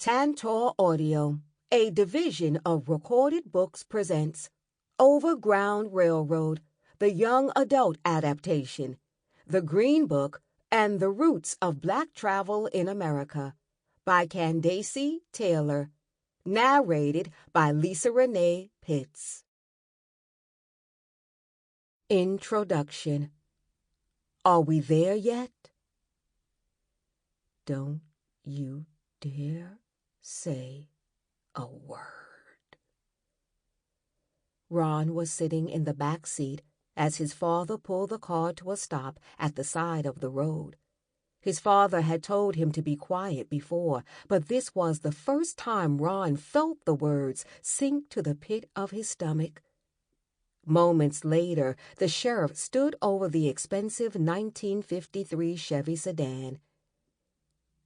Tantor Audio, a division of Recorded Books, presents Overground Railroad, the young adult adaptation, The Green Book, and the Roots of Black Travel in America, by Candacy Taylor, narrated by Reneé Pitts. Introduction. Are we there yet? Don't you dare say a word. Ron was sitting in the back seat as his father pulled the car to a stop at the side of the road. His father had told him to be quiet before, but this was the first time Ron felt the words sink to the pit of his stomach. Moments later, the sheriff stood over the expensive 1953 Chevy sedan.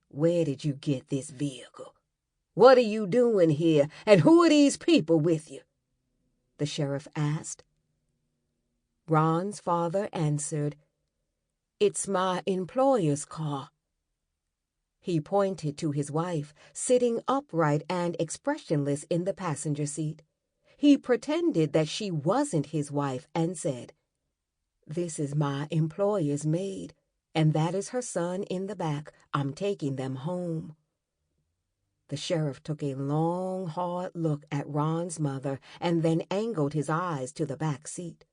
"Where did you get this vehicle? What are you doing here, and who are these people with you?" the sheriff asked. Ron's father answered, "It's my employer's car." He pointed to his wife, sitting upright and expressionless in the passenger seat. He pretended that she wasn't his wife and said, "This is my employer's maid, and that is her son in the back. I'm taking them home." The sheriff took a long, hard look at Ron's mother and then angled his eyes to the back seat.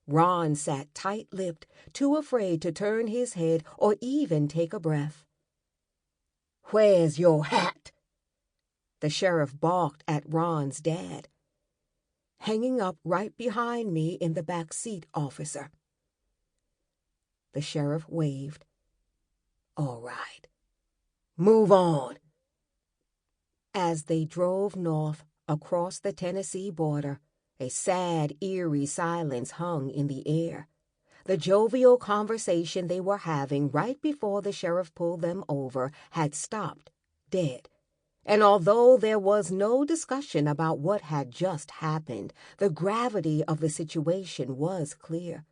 Ron sat tight-lipped, too afraid to turn his head or even take a breath. "Where's your hat?" the sheriff barked at Ron's dad. "Hanging up right behind me in the back seat, officer." The sheriff waved. "All right. Move on." As they drove north across the Tennessee border, a sad, eerie silence hung in the air. The jovial conversation they were having right before the sheriff pulled them over had stopped dead. And although there was no discussion about what had just happened, the gravity of the situation was clear.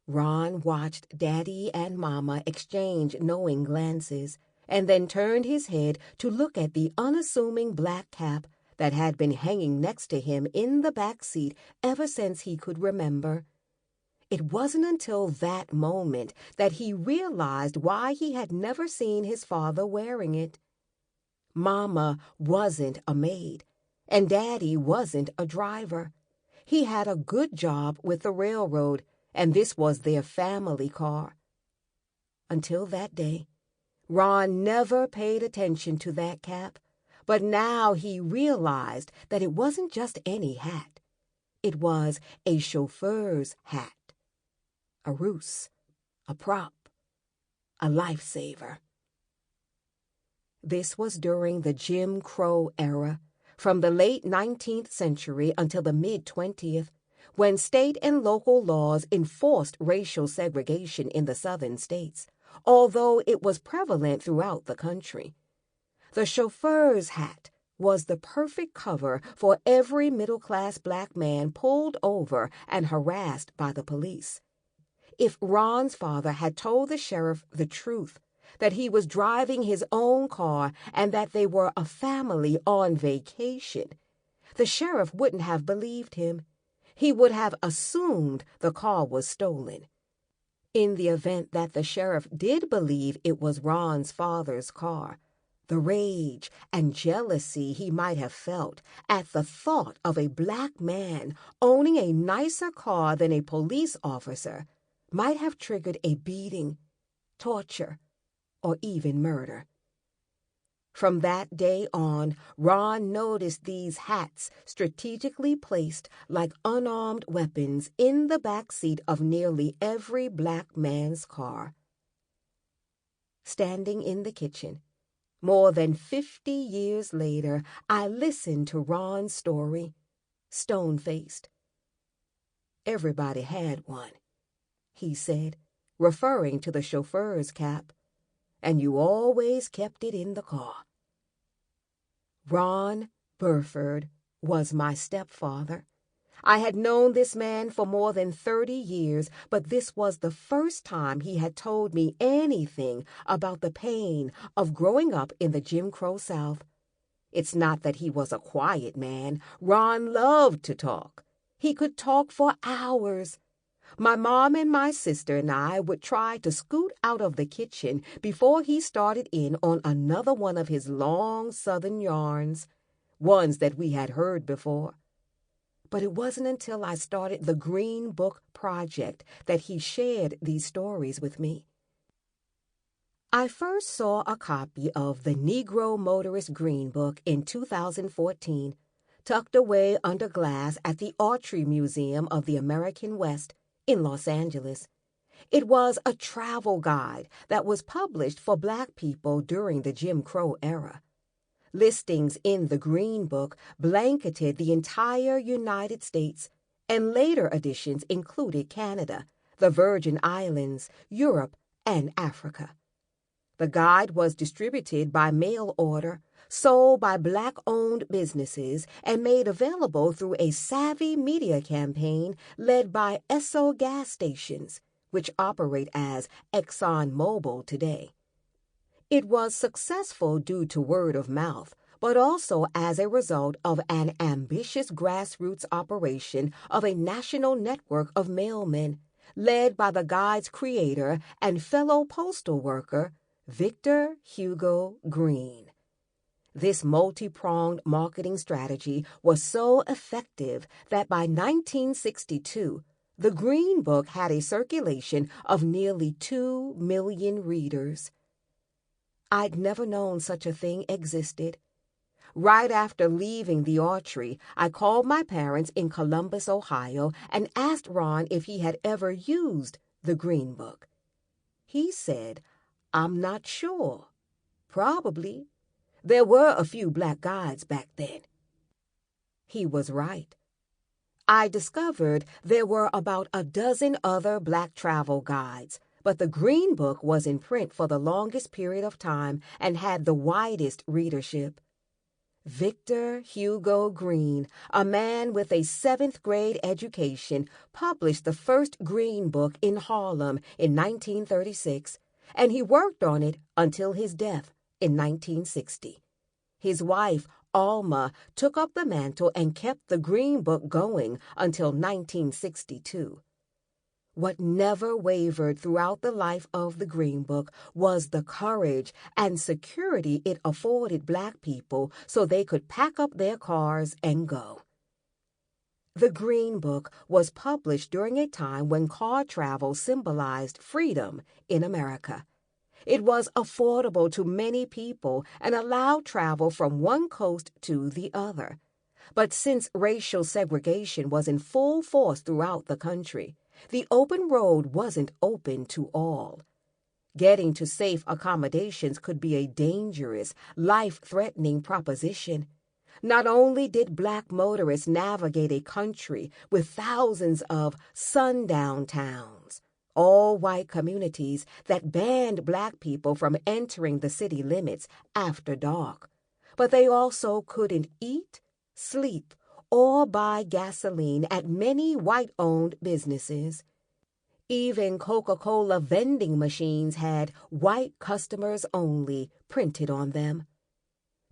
Ron watched Daddy and Mama exchange knowing glances, and then turned his head to look at the unassuming black cap that had been hanging next to him in the back seat ever since he could remember. It wasn't until that moment that he realized why he had never seen his father wearing it. Mama wasn't a maid, and Daddy wasn't a driver. He had a good job with the railroad, and this was their family car. Until that day, Ron never paid attention to that cap, but now he realized that it wasn't just any hat. It was a chauffeur's hat. A ruse, a prop, a lifesaver. This was during the Jim Crow era, from the late 19th century until the mid-20th, when state and local laws enforced racial segregation in the southern states, although it was prevalent throughout the country. The chauffeur's hat was the perfect cover for every middle-class black man pulled over and harassed by the police. If Ron's father had told the sheriff the truth, that he was driving his own car and that they were a family on vacation, the sheriff wouldn't have believed him. He would have assumed the car was stolen. In the event that the sheriff did believe it was Ron's father's car, the rage and jealousy he might have felt at the thought of a black man owning a nicer car than a police officer might have triggered a beating, torture, or even murder. From that day on, Ron noticed these hats strategically placed like unarmed weapons in the back seat of nearly every black man's car. Standing in the kitchen, more than 50 years later, I listened to Ron's story, stone-faced. "Everybody had one," he said, referring to the chauffeur's cap, "and you always kept it in the car." Ron Burford was my stepfather. I had known this man for more than 30 years, but this was the first time he had told me anything about the pain of growing up in the Jim Crow South. It's not that he was a quiet man. Ron loved to talk. He could talk for hours. My mom and my sister and I would try to scoot out of the kitchen before he started in on another one of his long Southern yarns, ones that we had heard before. But it wasn't until I started the Green Book Project that he shared these stories with me. I first saw a copy of the Negro Motorist Green Book in 2014, tucked away under glass at the Autry Museum of the American West in Los Angeles. It was a travel guide that was published for Black people during the Jim Crow era. Listings in the Green Book blanketed the entire United States, and later editions included Canada, the Virgin Islands, Europe, and Africa. The guide was distributed by mail order, sold by Black-owned businesses, and made available through a savvy media campaign led by Esso gas stations, which operate as ExxonMobil today. It was successful due to word of mouth, but also as a result of an ambitious grassroots operation of a national network of mailmen, led by the guide's creator and fellow postal worker, Victor Hugo Green. This multi-pronged marketing strategy was so effective that by 1962, the Green Book had a circulation of nearly 2 million readers. I'd never known such a thing existed. Right after leaving the Autry, I called my parents in Columbus, Ohio, and asked Ron if he had ever used the Green Book. He said, "I'm not sure. Probably. There were a few Black guides back then." He was right. I discovered there were about a dozen other Black travel guides, but the Green Book was in print for the longest period of time and had the widest readership. Victor Hugo Green, a man with a 7th grade education, published the first Green Book in Harlem in 1936, and he worked on it until his death in 1960. His wife, Alma, took up the mantle and kept the Green Book going until 1962. What never wavered throughout the life of the Green Book was the courage and security it afforded Black people so they could pack up their cars and go. The Green Book was published during a time when car travel symbolized freedom in America. It was affordable to many people and allowed travel from one coast to the other. But since racial segregation was in full force throughout the country, the open road wasn't open to all. Getting to safe accommodations could be a dangerous, life-threatening proposition. Not only did Black motorists navigate a country with thousands of sundown towns, all-white communities that banned Black people from entering the city limits after dark, but they also couldn't eat, sleep, or buy gasoline at many white-owned businesses. Even Coca-Cola vending machines had "white customers only" printed on them.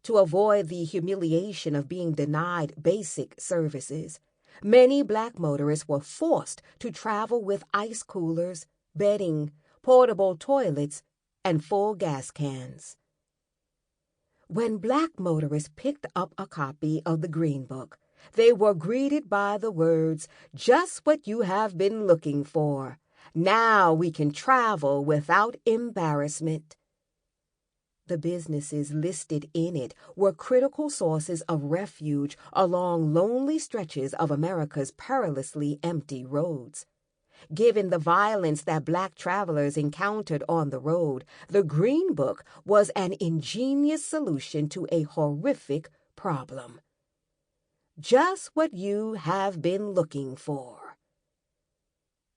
To avoid the humiliation of being denied basic services, many Black motorists were forced to travel with ice coolers, bedding, portable toilets, and full gas cans. When Black motorists picked up a copy of the Green Book, they were greeted by the words, "Just what you have been looking for. Now we can travel without embarrassment." The businesses listed in it were critical sources of refuge along lonely stretches of America's perilously empty roads. Given the violence that Black travelers encountered on the road, the Green Book was an ingenious solution to a horrific problem. Just what you have been looking for.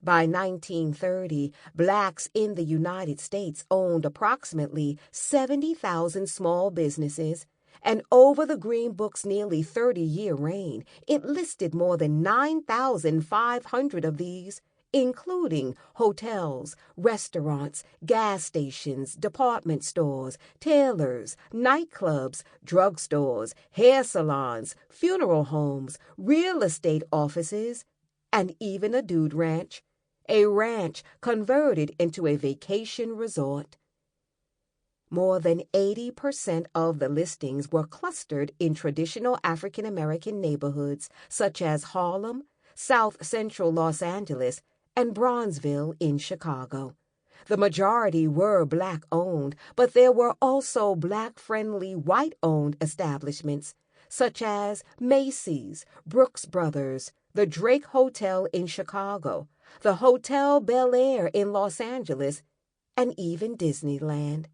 By 1930, Blacks in the United States owned approximately 70,000 small businesses, and over the Green Book's nearly 30-year reign, it listed more than 9,500 of these, including hotels, restaurants, gas stations, department stores, tailors, nightclubs, drugstores, hair salons, funeral homes, real estate offices, and even a dude ranch, a ranch converted into a vacation resort. More than 80% of the listings were clustered in traditional African American neighborhoods such as Harlem, South Central Los Angeles, and Bronzeville in Chicago. The majority were Black-owned, but there were also Black-friendly white-owned establishments such as Macy's, Brooks Brothers, the Drake Hotel in Chicago, the Hotel Bel Air in Los Angeles, and even Disneyland.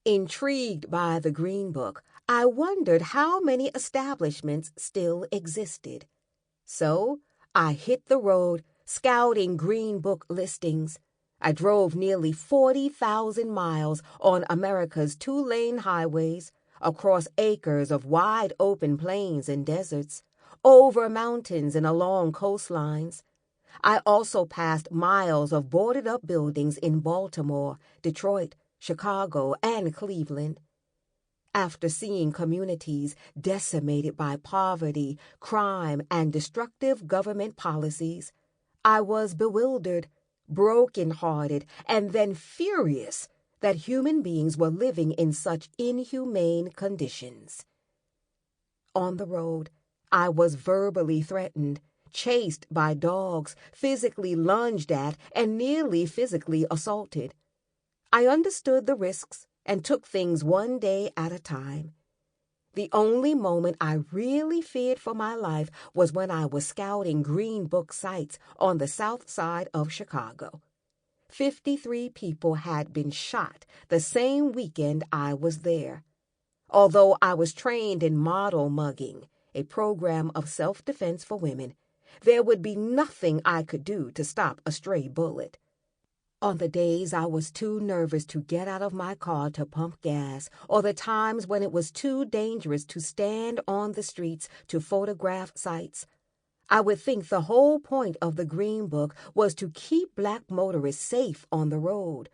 Intrigued by the Green Book, I wondered how many establishments still existed. So I hit the road, scouting Green Book listings. I drove nearly 40,000 miles on America's 2-lane highways, across acres of wide-open plains and deserts, over mountains and along coastlines. I also passed miles of boarded-up buildings in Baltimore, Detroit, Chicago, and Cleveland. After seeing communities decimated by poverty, crime, and destructive government policies, I was bewildered, broken-hearted, and then furious that human beings were living in such inhumane conditions. On the road, I was verbally threatened, chased by dogs, physically lunged at, and nearly physically assaulted. I understood the risks and took things one day at a time. The only moment I really feared for my life was when I was scouting Green Book sites on the south side of Chicago. 53 people had been shot the same weekend I was there. Although I was trained in model mugging, a program of self-defense for women, there would be nothing I could do to stop a stray bullet. On the days I was too nervous to get out of my car to pump gas, or the times when it was too dangerous to stand on the streets to photograph sites, I would think the whole point of the Green Book was to keep Black motorists safe on the road.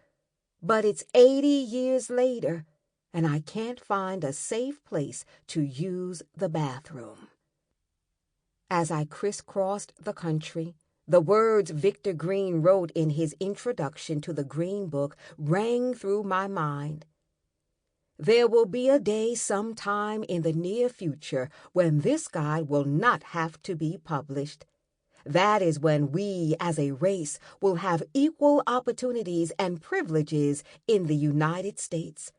But it's 80 years later, and I can't find a safe place to use the bathroom. As I crisscrossed the country, the words Victor Green wrote in his introduction to the Green Book rang through my mind. There will be a day sometime in the near future when this guide will not have to be published. That is when we, as a race, will have equal opportunities and privileges in the United States.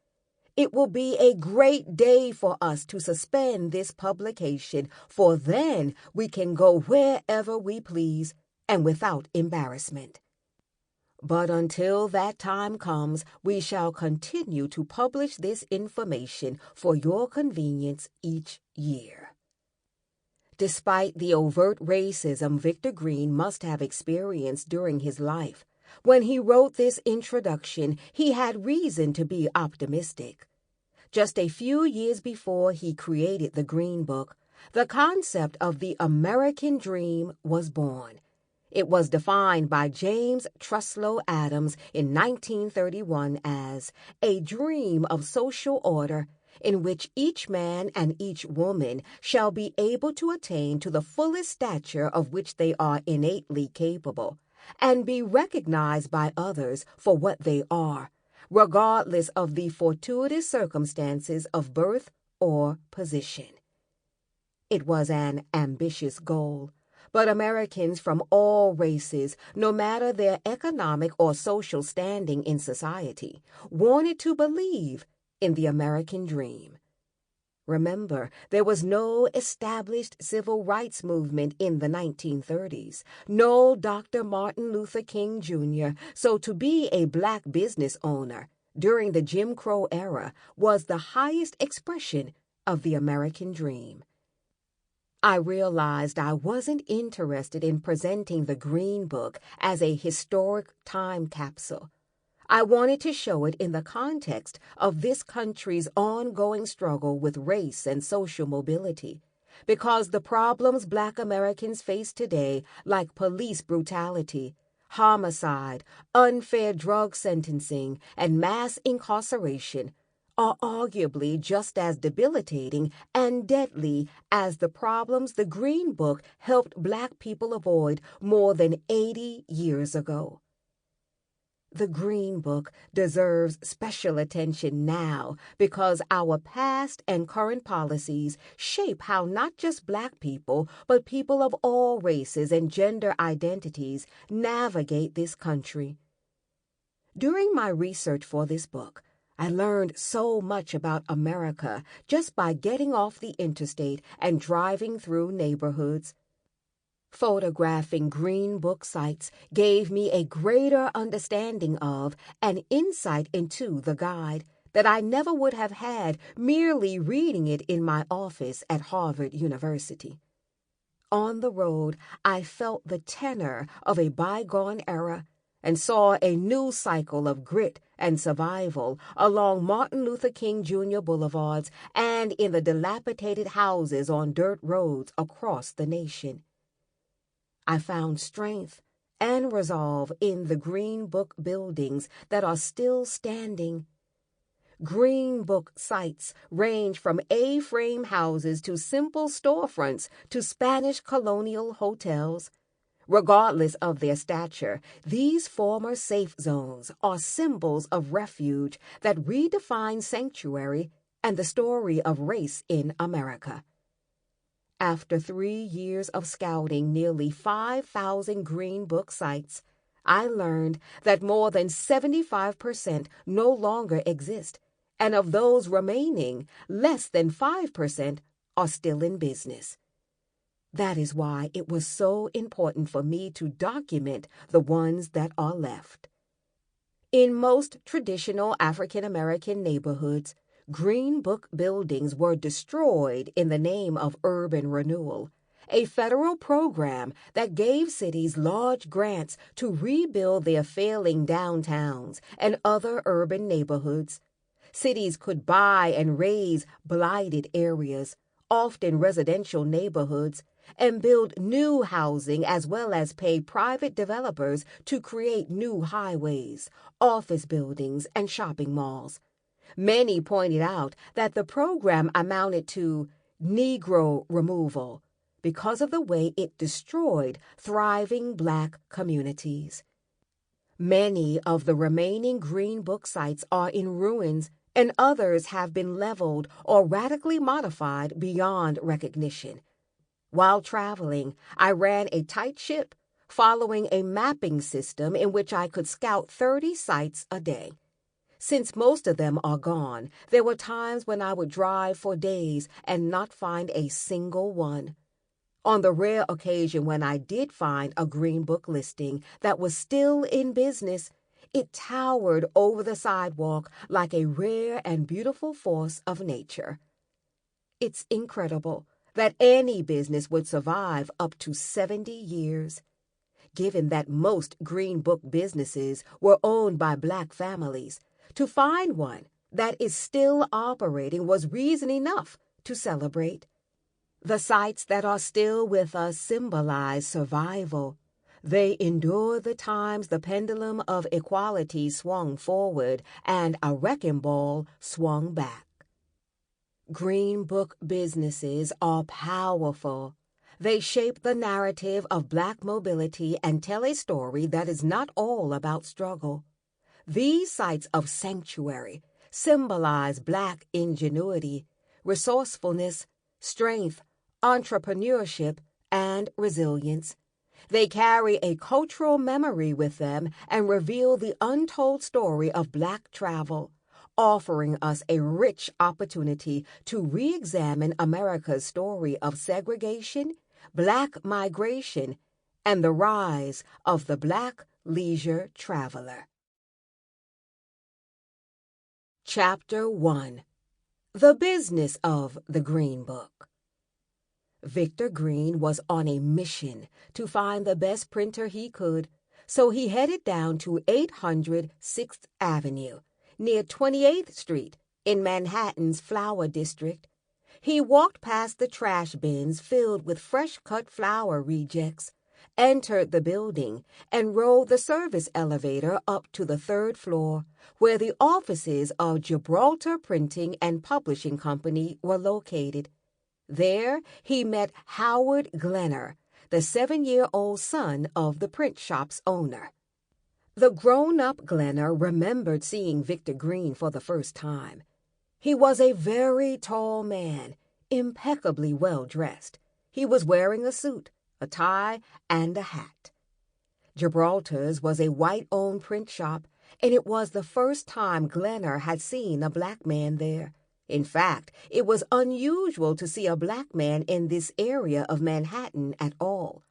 It will be a great day for us to suspend this publication, for then we can go wherever we please and without embarrassment. But until that time comes, we shall continue to publish this information for your convenience each year. Despite the overt racism Victor Green must have experienced during his life, when he wrote this introduction, he had reason to be optimistic. Just a few years before he created the Green Book, the concept of the American dream was born. It was defined by James Truslow Adams in 1931 as a dream of social order in which each man and each woman shall be able to attain to the fullest stature of which they are innately capable, and be recognized by others for what they are, regardless of the fortuitous circumstances of birth or position. It was an ambitious goal, but Americans from all races, no matter their economic or social standing in society, wanted to believe in the American dream. Remember, there was no established civil rights movement in the 1930s, no Dr. Martin Luther King Jr., so to be a Black business owner during the Jim Crow era was the highest expression of the American dream. I realized I wasn't interested in presenting the Green Book as a historic time capsule. I wanted to show it in the context of this country's ongoing struggle with race and social mobility, because the problems Black Americans face today, like police brutality, homicide, unfair drug sentencing, and mass incarceration, are arguably just as debilitating and deadly as the problems the Green Book helped Black people avoid more than 80 years ago. The Green Book deserves special attention now because our past and current policies shape how not just Black people, but people of all races and gender identities navigate this country. During my research for this book, I learned so much about America just by getting off the interstate and driving through neighborhoods. Photographing Green Book sites gave me a greater understanding of and insight into the guide that I never would have had merely reading it in my office at Harvard University. On the road, I felt the tenor of a bygone era and saw a new cycle of grit and survival along Martin Luther King Jr. boulevards and in the dilapidated houses on dirt roads across the nation. I found strength and resolve in the Green Book buildings that are still standing. Green Book sites range from A-frame houses to simple storefronts to Spanish colonial hotels. Regardless of their stature, these former safe zones are symbols of refuge that redefine sanctuary and the story of race in America. After 3 years of scouting nearly 5,000 Green Book sites, I learned that more than 75% no longer exist, and of those remaining, less than 5% are still in business. That is why it was so important for me to document the ones that are left. In most traditional African American neighborhoods, Green Book buildings were destroyed in the name of urban renewal, a federal program that gave cities large grants to rebuild their failing downtowns and other urban neighborhoods. Cities could buy and raze blighted areas, often residential neighborhoods, and build new housing as well as pay private developers to create new highways, office buildings, and shopping malls. Many pointed out that the program amounted to Negro removal because of the way it destroyed thriving Black communities. Many of the remaining Green Book sites are in ruins, and others have been leveled or radically modified beyond recognition. While traveling, I ran a tight ship, following a mapping system in which I could scout 30 sites a day. Since most of them are gone, there were times when I would drive for days and not find a single one. On the rare occasion when I did find a Green Book listing that was still in business, it towered over the sidewalk like a rare and beautiful force of nature. It's incredible that any business would survive up to 70 years. Given that most Green Book businesses were owned by Black families, to find one that is still operating was reason enough to celebrate. The sites that are still with us symbolize survival. They endure the times the pendulum of equality swung forward and a wrecking ball swung back. Green Book businesses are powerful. They shape the narrative of Black mobility and tell a story that is not all about struggle. These sites of sanctuary symbolize Black ingenuity, resourcefulness, strength, entrepreneurship, and resilience. They carry a cultural memory with them and reveal the untold story of Black travel, offering us a rich opportunity to re-examine America's story of segregation, Black migration, and the rise of the Black leisure traveler. Chapter 1. The Business of the Green Book. Victor Green was on a mission to find the best printer he could, So he headed down to 800 6th Avenue, near 28th Street, in Manhattan's Flower District. He walked past the trash bins filled with fresh-cut flower rejects, entered the building, and rode the service elevator up to the 3rd floor, where the offices of Gibraltar Printing and Publishing Company were located. There he met Howard Glenner, the 7-year-old son of the print shop's owner. The grown-up Glenner remembered seeing Victor Green for the first time. He was a very tall man, impeccably well-dressed. He was wearing a suit, a tie, and a hat. Gibraltar's was a white-owned print shop, and it was the first time Glenner had seen a black man there. In fact, it was unusual to see a black man in this area of Manhattan at all.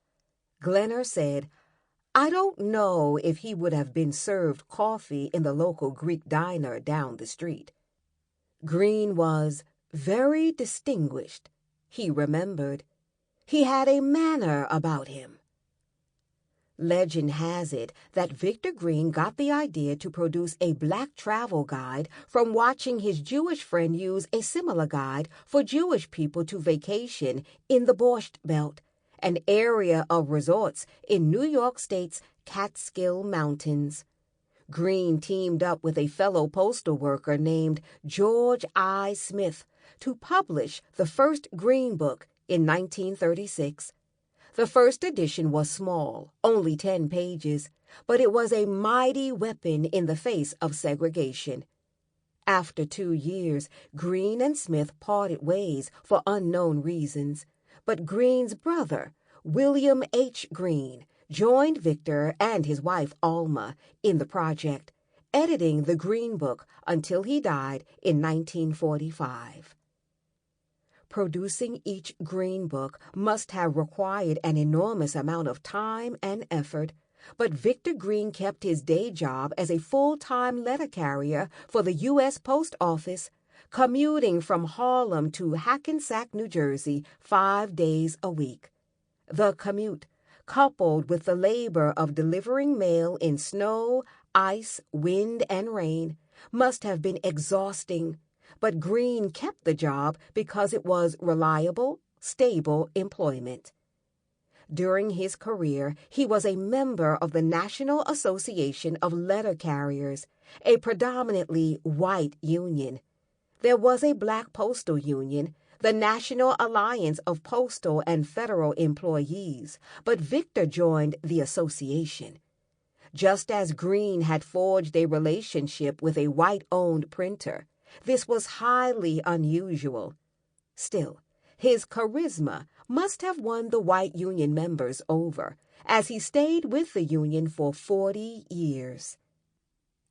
Glenner said, "I don't know if he would have been served coffee in the local Greek diner down the street." Green was very distinguished, he remembered. He had a manner about him. Legend has it that Victor Green got the idea to produce a black travel guide from watching his Jewish friend use a similar guide for Jewish people to vacation in the Borscht Belt, an area of resorts in New York State's Catskill Mountains. Green teamed up with a fellow postal worker named George I. Smith to publish the first Green Book in 1936. The first edition was small, only 10 pages, but it was a mighty weapon in the face of segregation. After 2 years, Green and Smith parted ways for unknown reasons, but Green's brother, William H. Green, joined Victor and his wife Alma in the project, editing the Green Book until he died in 1945. Producing each Green Book must have required an enormous amount of time and effort, but Victor Green kept his day job as a full-time letter carrier for the U.S. Post Office, commuting from Harlem to Hackensack, New Jersey, 5 days a week. The commute, coupled with the labor of delivering mail in snow, ice, wind, and rain, must have been exhausting, but Green kept the job because it was reliable, stable employment. During his career, he was a member of the National Association of Letter Carriers, a predominantly white union. There was a black postal union, the National Alliance of Postal and Federal Employees, but Victor joined the association. Just as Green had forged a relationship with a white-owned printer, this was highly unusual. Still, his charisma must have won the white union members over, as he stayed with the union for 40 years.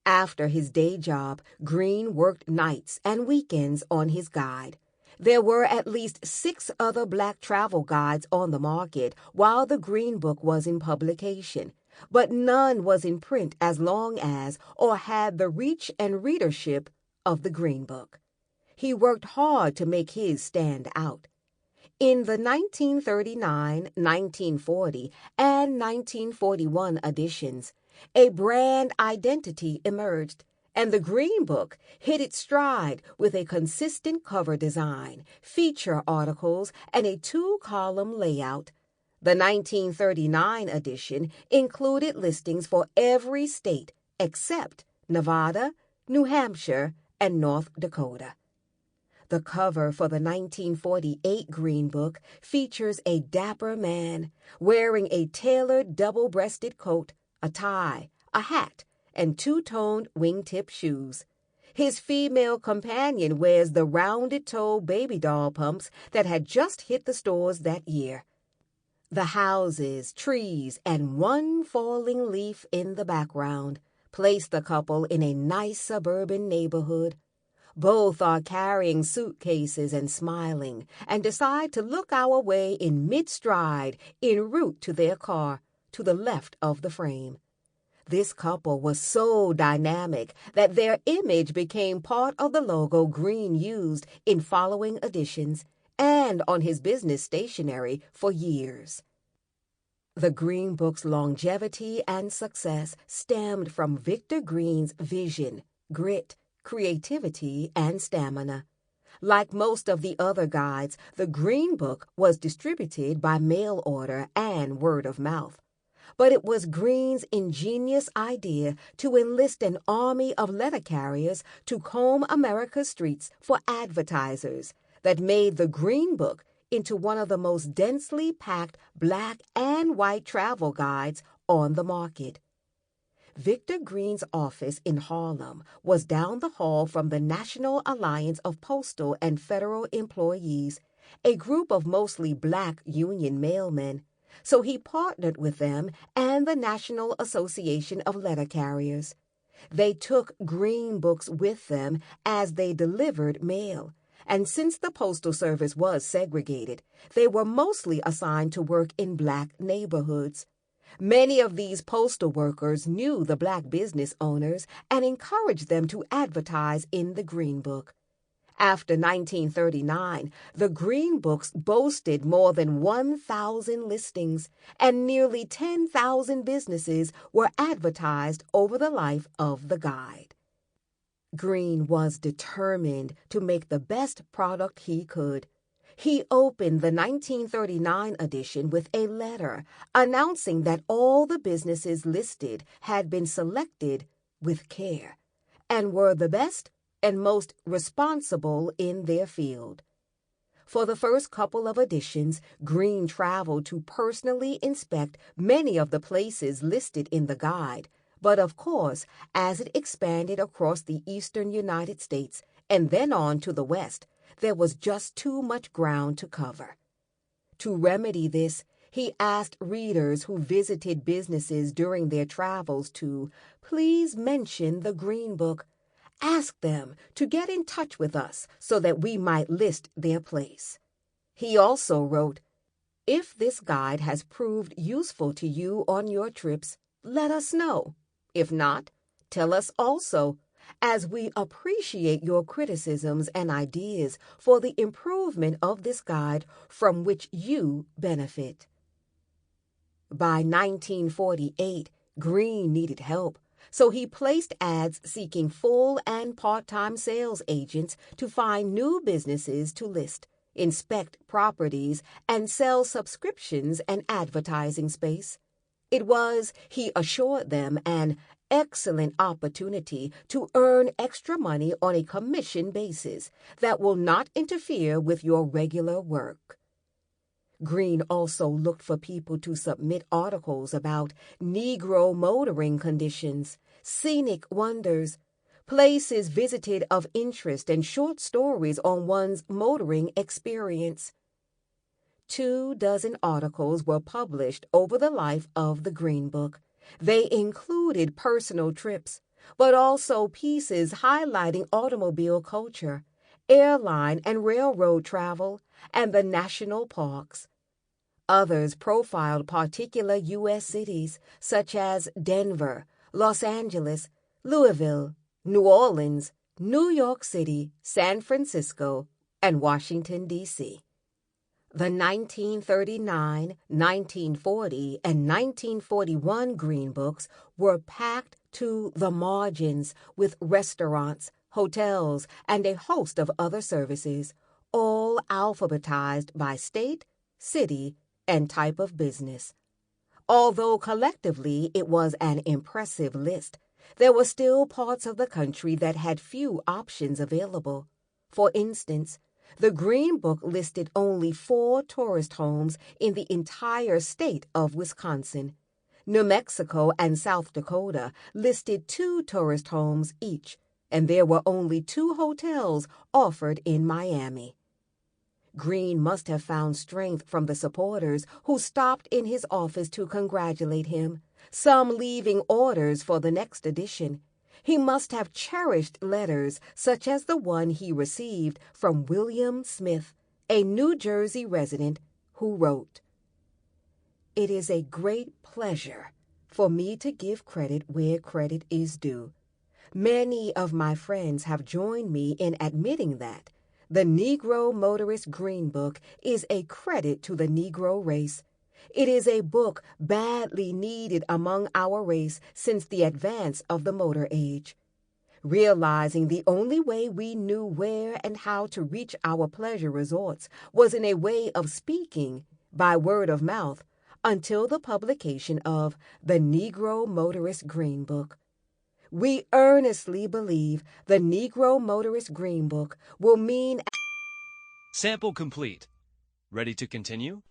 After his day job, Green worked nights and weekends on his guide. There were at least 6 other black travel guides on the market while the Green Book was in publication, but none was in print as long as or had the reach and readership of the Green Book. He worked hard to make his stand out. In the 1939, 1940, and 1941 editions, a brand identity emerged, and the Green Book hit its stride with a consistent cover design, feature articles, and a 2-column layout. The 1939 edition included listings for every state except Nevada, New Hampshire, and North Dakota. The cover for the 1948 Green Book features a dapper man wearing a tailored double-breasted coat, a tie, a hat, and 2-toned wingtip shoes. His female companion wears the rounded-toe baby doll pumps that had just hit the stores that year. The houses, trees, and one falling leaf in the background place the couple in a nice suburban neighborhood. Both are carrying suitcases and smiling, and decide to look our way in mid-stride en route to their car, to the left of the frame. This couple was so dynamic that their image became part of the logo Green used in following editions and on his business stationery for years. The Green Book's longevity and success stemmed from Victor Green's vision, grit, creativity, and stamina. Like most of the other guides, the Green Book was distributed by mail order and word of mouth. But it was Green's ingenious idea to enlist an army of letter carriers to comb America's streets for advertisers that made the Green Book into one of the most densely packed black and white travel guides on the market. Victor Green's office in Harlem was down the hall from the National Alliance of Postal and Federal Employees, a group of mostly black union mailmen, so he partnered with them and the National Association of Letter Carriers. They took Green Books with them as they delivered mail, and since the Postal Service was segregated, they were mostly assigned to work in black neighborhoods. Many of these postal workers knew the black business owners and encouraged them to advertise in the Green Book. After 1939, the Green Books boasted more than 1,000 listings, and nearly 10,000 businesses were advertised over the life of the guide. Green was determined to make the best product he could. He opened the 1939 edition with a letter announcing that all the businesses listed had been selected with care and were the best and most responsible in their field. For the first couple of editions, Green traveled to personally inspect many of the places listed in the guide, but of course, as it expanded across the eastern United States and then on to the west, there was just too much ground to cover. To remedy this, he asked readers who visited businesses during their travels to please mention the Green Book. Ask them to get in touch with us so that we might list their place. He also wrote, "If this guide has proved useful to you on your trips, let us know. If not, tell us also, as we appreciate your criticisms and ideas for the improvement of this guide from which you benefit." By 1948, Green needed help, so he placed ads seeking full and part-time sales agents to find new businesses to list, inspect properties, and sell subscriptions and advertising space. It was, he assured them, an excellent opportunity to earn extra money on a commission basis that will not interfere with your regular work. Green also looked for people to submit articles about Negro motoring conditions, scenic wonders, places visited of interest, and short stories on one's motoring experience. 24 articles were published over the life of the Green Book. They included personal trips, but also pieces highlighting automobile culture, airline and railroad travel, and the national parks. Others profiled particular U.S. cities such as Denver, Los Angeles, Louisville, New Orleans, New York City, San Francisco, and Washington, D.C. The 1939, 1940, and 1941 Green Books were packed to the margins with restaurants, hotels, and a host of other services, all alphabetized by state, city, and type of business. Although collectively it was an impressive list, there were still parts of the country that had few options available. For instance, the Green Book listed only 4 tourist homes in the entire state of Wisconsin. New Mexico and South Dakota listed 2 tourist homes each, and there were only 2 hotels offered in Miami. Green must have found strength from the supporters who stopped in his office to congratulate him, some leaving orders for the next edition. He must have cherished letters such as the one he received from William Smith, a New Jersey resident, who wrote, "It is a great pleasure for me to give credit where credit is due. Many of my friends have joined me in admitting that the Negro Motorist Green Book is a credit to the Negro race, It is a book badly needed among our race since the advance of the motor age. Realizing the only way we knew where and how to reach our pleasure resorts was in a way of speaking, by word of mouth, until the publication of the Negro Motorist Green Book. We earnestly believe the Negro Motorist Green Book will mean... Sample complete. Ready to continue?